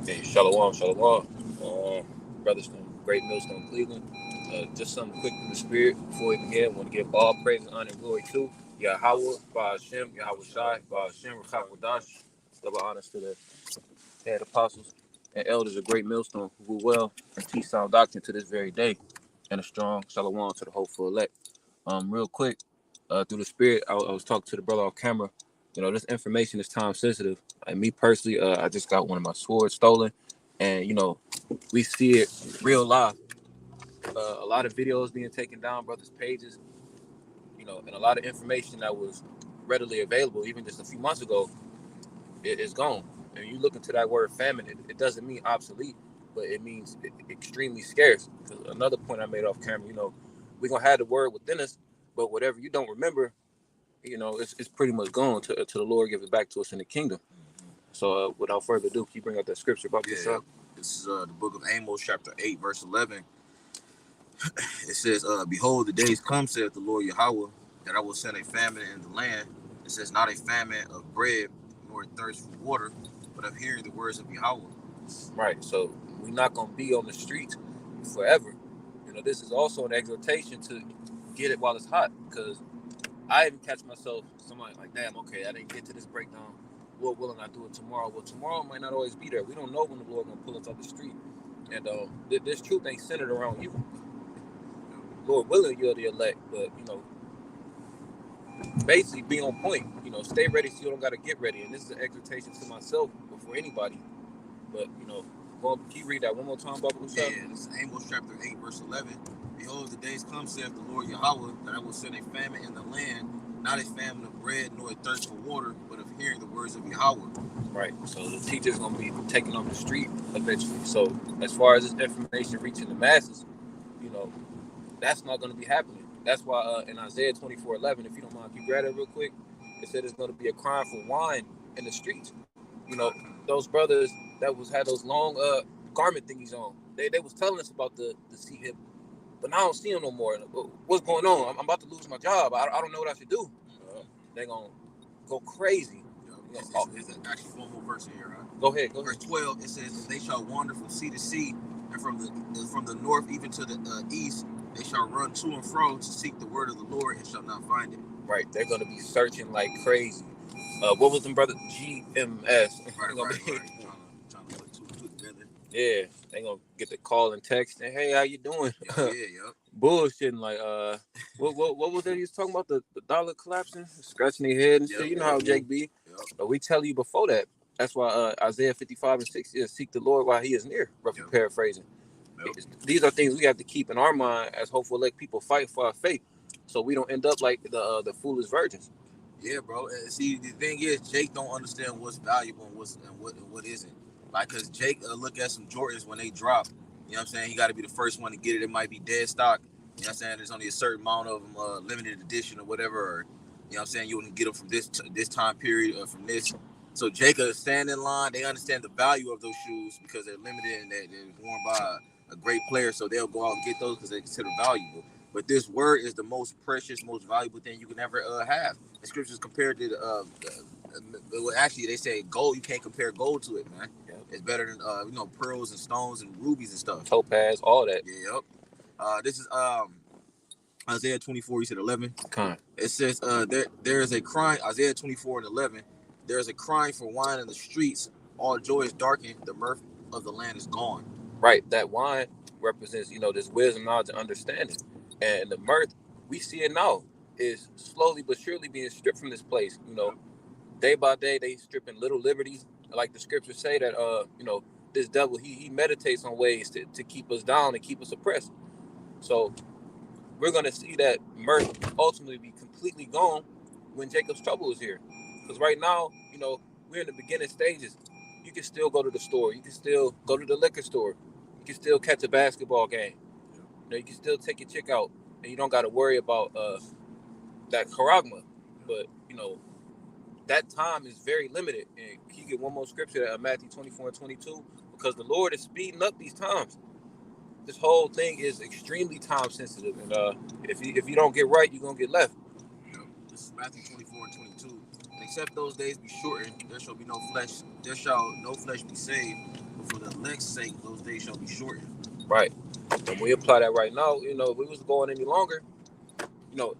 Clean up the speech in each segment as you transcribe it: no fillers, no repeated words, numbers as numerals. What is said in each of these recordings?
Hey, shalom, shalom. Brothers from Great Millstone, Cleveland. Just something quick in the spirit before we begin. I want to give all praise and honor and glory to Yahawashi, bahasham, Yahawashi, bahasham, Rawchaa Qadash. Double honors to the head apostles and elders of Great Millstone who rule well and teach sound doctrine to this very day. And a strong shalom to the hopeful elect. Real quick, through the spirit, I was talking to the brother off camera. This information is time sensitive. And me personally, I just got one of my swords stolen, and we see it real live. A lot of videos being taken down, brothers' pages, and a lot of information that was readily available even just a few months ago, it is gone. And you look into that word famine, it doesn't mean obsolete, but it means extremely scarce. Another point I made off camera, we're gonna have the word within us, but whatever you don't remember, it's pretty much gone to the Lord give it back to us in the kingdom. So without further ado, can you bring out that scripture about this? This is the book of Amos, chapter 8, verse 11. It says, behold, the days come, saith the Lord Yahawah, that I will send a famine in the land. It says, not a famine of bread, nor a thirst for water, but of hearing the words of Yahawah. Right, so we're not going to be on the streets forever. This is also an exhortation to get it while it's hot, because I even catch myself, somebody like, damn, okay, I didn't get to this breakdown. Lord willing, I do it tomorrow. Well, tomorrow might not always be there. We don't know when the Lord going to pull us off the street. And this truth ain't centered around you. Lord willing, you're the elect, but, basically be on point. Stay ready so you don't got to get ready. And this is an exhortation to myself before anybody. But, can you read that one more time, Baba? Yeah, this is Amos chapter 8, verse 11. Behold, the days come, saith the Lord Yahawah, that I will send a famine in the land, not a famine of bread, nor a thirst for water, but of hearing the words of Yahawah. Right. So the teacher's going to be taken off the street eventually. So as far as this information reaching the masses, that's not going to be happening. That's why in Isaiah 24:11, if you don't mind, can you grab that real quick? It said there's going to be a crying for wine in the streets. Those brothers that had those long garment thingies on, they was telling us about the see him, but now I don't see him no more. What's going on? I'm about to lose my job. I don't know what I should do. They're going to go crazy. There's actually one more verse here. Right? Go ahead. Verse 12, it says, they shall wander from sea to sea, and from the north even to the east, they shall run to and fro to seek the word of the Lord and shall not find it. Right. They're going to be searching like crazy. What was them, brother? GMS. Right. Trying to put two together. Yeah. They're going to get the call and text and, hey, how you doing? Yeah. Bullshitting like, what was that he was talking about? The dollar collapsing? Scratching their head and shit. You know how Jake be. But we tell you before that. That's why Isaiah 55:6 is seek the Lord while he is near. Roughly paraphrasing. These are things we have to keep in our mind as hopeful elect people fight for our faith, so we don't end up like the foolish virgins. Yeah, bro. And see, the thing is, Jake don't understand what's valuable and what isn't. Like, cause Jake look at some Jordans when they drop. You know what I'm saying? He got to be the first one to get it. It might be dead stock. You know what I'm saying? There's only a certain amount of them, limited edition or whatever. Or, you know what I'm saying? You wouldn't get them from this time period or from this. So Jake stand in line. They understand the value of those shoes because they're limited and they're worn by a great player. So they'll go out and get those because they consider valuable. But this word is the most precious, most valuable thing you can ever have. The scriptures compared to actually they say gold. You can't compare gold to it, man. Yep. It's better than pearls and stones and rubies and stuff. Topaz, all that. Yeah, yep. This is Isaiah 24. You said 11. Kind. It says there is a crying. Isaiah 24:11. There is a crying for wine in the streets. All joy is darkened. The mirth of the land is gone. Right. That wine represents this wisdom, knowledge, and understanding. And the mirth, we see it now, is slowly but surely being stripped from this place. Day by day, they stripping little liberties. Like the scriptures say that, this devil, he meditates on ways to keep us down and keep us oppressed. So we're going to see that mirth ultimately be completely gone when Jacob's trouble is here. Because right now, we're in the beginning stages. You can still go to the store. You can still go to the liquor store. You can still catch a basketball game. You can still take your chick out, and you don't got to worry about that charagma. But that time is very limited. And can you get one more scripture at Matthew 24:22? Because the Lord is speeding up these times. This whole thing is extremely time sensitive, and if you don't get right, you're gonna get left. This is Matthew 24:22. And except those days be shortened, there shall be no flesh. There shall no flesh be saved. but for the elect's sake, those days shall be shortened. Right. And we apply that right now, you know, if we was going any longer, you know,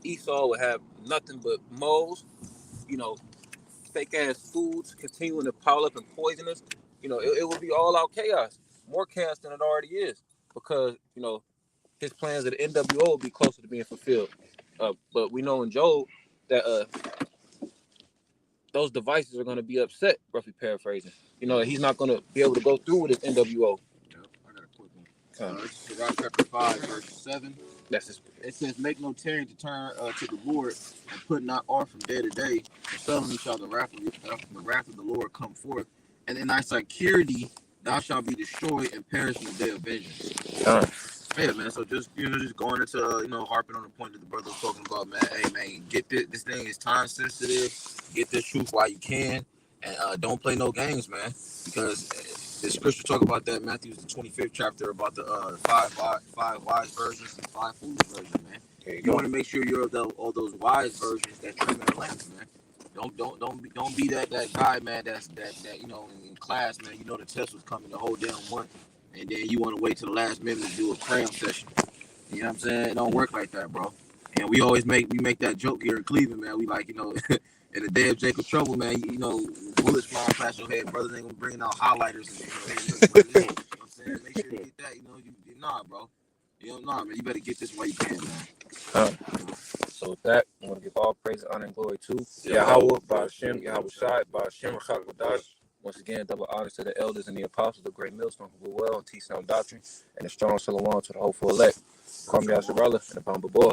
Esau would have nothing but moles, you know, fake ass foods continuing to pile up and poison us. You know, it would be all out chaos, more chaos than it already is, because you know his plans of the NWO will be closer to being fulfilled. But we know in Job that those devices are going to be upset, roughly paraphrasing. You know, he's not going to be able to go through with his NWO. Yep, I got a quick one. This is Rawchaa chapter 5, verse 7. That's his. It says, "Make no tarrying to turn to the Lord, and put not off from day to day. For suddenly shall the wrath of the Lord come forth, and in thy security thou shalt be destroyed and perish in the day of vengeance." Yeah, man. So just just going into harping on the point that the brother was talking about, man. Hey, man, get this thing is time sensitive. Get this truth while you can, and don't play no games, man. Because the scripture talk about that. Matthew's the 25th chapter about the five wise virgins and 5 foolish virgins, man. You want to make sure you're all those wise virgins that trim the lamps, man. Don't be that guy, man. That in class, man. You know the test was coming the whole damn month, and then you want to wait till the last minute to do a cram session. You know what I'm saying? It don't work like that, bro. And we always make that joke here in Cleveland, man. We like in the day of Jacob trouble, man. Bullets flying past your head, brothers ain't gonna bring out highlighters. And you know what I'm saying? Make sure you get that. Nah, bro. Man. You better get this while you can, man. So with that, I want to give all praise, honor, and glory to Yahawashi, bahasham, Yahawashi, bahasham, Rawchaa Qadash. Once again, double honors to the elders and the apostles, the great millstone who will well and teach sound doctrine, and a strong shalom to the hopeful elect. Kwame Yasharallah and the Bamba Boy.